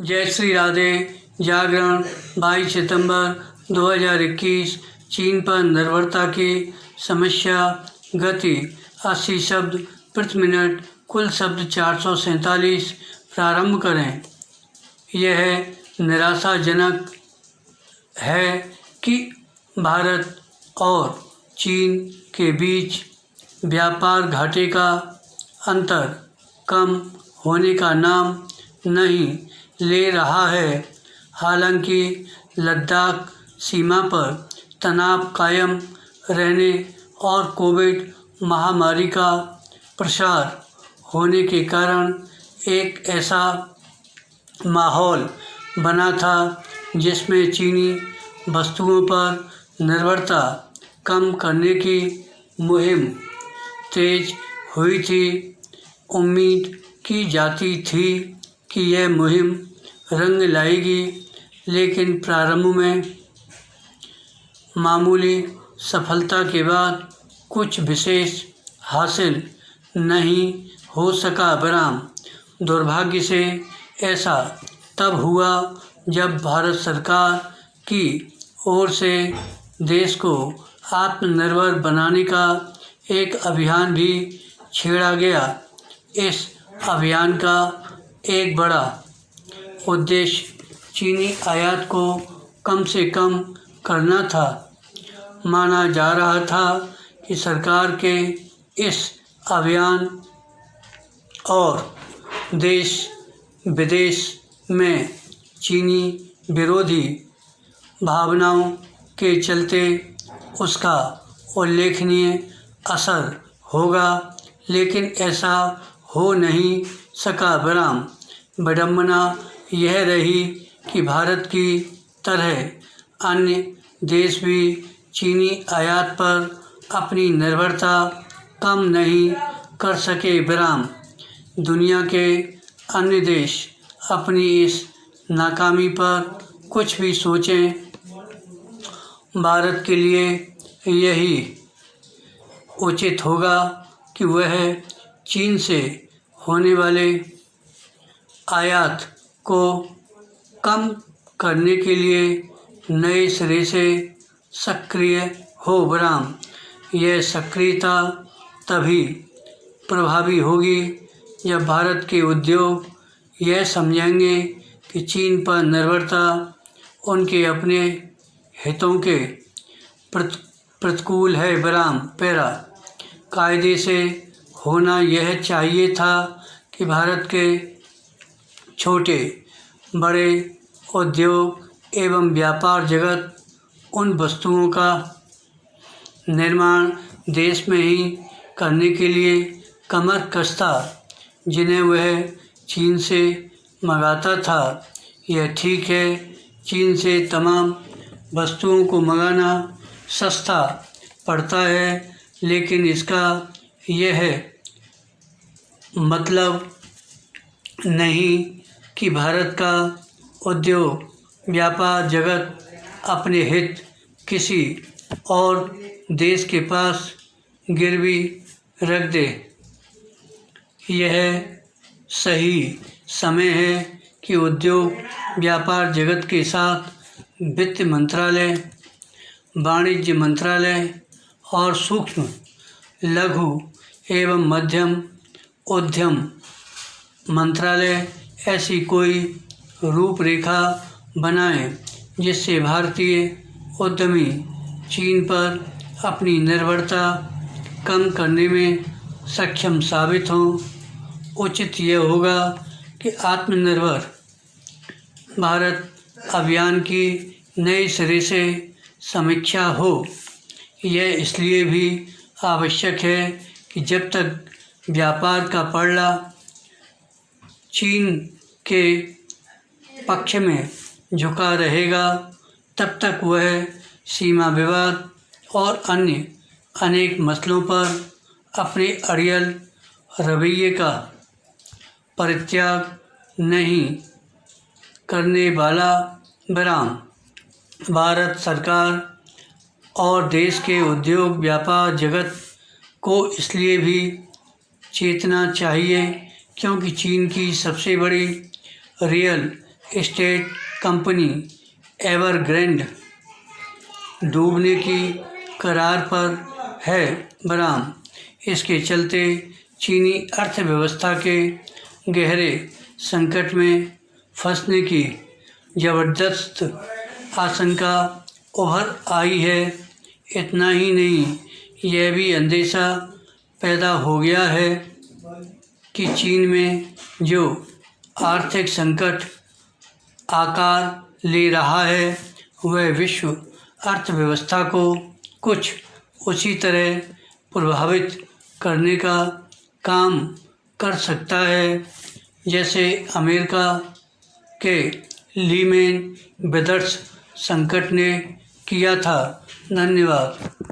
जय श्री राधे। जागरण 22 सितंबर 2021। चीन पर निर्भरता की समस्या। गति 80 शब्द प्रति मिनट, कुल शब्द 447। प्रारंभ करें। यह निराशाजनक है कि भारत और चीन के बीच व्यापार घाटे का अंतर कम होने का नाम नहीं ले रहा है। हालांकि लद्दाख सीमा पर तनाव कायम रहने और कोविड महामारी का प्रसार होने के कारण एक ऐसा माहौल बना था जिसमें चीनी वस्तुओं पर निर्भरता कम करने की मुहिम तेज हुई थी। उम्मीद की जाती थी कि यह मुहिम रंग लाएगी, लेकिन प्रारंभ में मामूली सफलता के बाद कुछ विशेष हासिल नहीं हो सका। विराम। दुर्भाग्य से ऐसा तब हुआ जब भारत सरकार की ओर से देश को आत्मनिर्भर बनाने का एक अभियान भी छेड़ा गया। इस अभियान का एक बड़ा उद्देश्य चीनी आयात को कम से कम करना था। माना जा रहा था कि सरकार के इस अभियान और देश विदेश में चीनी विरोधी भावनाओं के चलते उसका उल्लेखनीय असर होगा, लेकिन ऐसा हो नहीं सका। विराम। विडंबना यह रही कि भारत की तरह अन्य देश भी चीनी आयात पर अपनी निर्भरता कम नहीं कर सके। विराम। दुनिया के अन्य देश अपनी इस नाकामी पर कुछ भी सोचें, भारत के लिए यही उचित होगा कि वह चीन से होने वाले आयात को कम करने के लिए नए सिरे से सक्रिय हो। विराम। यह सक्रियता तभी प्रभावी होगी जब भारत के उद्योग यह समझेंगे कि चीन पर निर्भरता उनके अपने हितों के प्रतिकूल है। विराम। पैरा। कायदे से होना यह चाहिए था कि भारत के छोटे बड़े उद्योग एवं व्यापार जगत उन वस्तुओं का निर्माण देश में ही करने के लिए कमर कसता जिन्हें वह चीन से मंगाता था। यह ठीक है, चीन से तमाम वस्तुओं को मंगाना सस्ता पड़ता है, लेकिन इसका यह मतलब नहीं कि भारत का उद्योग व्यापार जगत अपने हित किसी और देश के पास गिरवी रख दे। यह सही समय है कि उद्योग व्यापार जगत के साथ वित्त मंत्रालय, वाणिज्य मंत्रालय और सूक्ष्म लघु एवं मध्यम उद्यम मंत्रालय ऐसी कोई रूपरेखा बनाए जिससे भारतीय उद्यमी चीन पर अपनी निर्भरता कम करने में सक्षम साबित हों। उचित यह होगा कि आत्मनिर्भर भारत अभियान की नए सिरे से समीक्षा हो। यह इसलिए भी आवश्यक है कि जब तक व्यापार का पलड़ा चीन के पक्ष में झुका रहेगा, तब तक वह सीमा विवाद और अन्य अनेक मसलों पर अपने अड़ियल रवैये का परित्याग नहीं करने वाला। विराम। भारत सरकार और देश के उद्योग व्यापार जगत को इसलिए भी चेतना चाहिए क्योंकि चीन की सबसे बड़ी रियल स्टेट कंपनी एवरग्रैंड डूबने की करार पर है बराम। इसके चलते चीनी अर्थव्यवस्था के गहरे संकट में फंसने की ज़बरदस्त आशंका उभर आई है। इतना ही नहीं, यह भी अंदेशा पैदा हो गया है कि चीन में जो आर्थिक संकट आकार ले रहा है वह विश्व अर्थव्यवस्था को कुछ उसी तरह प्रभावित करने का काम कर सकता है जैसे अमेरिका के लीमैन ब्रदर्स संकट ने किया था। धन्यवाद।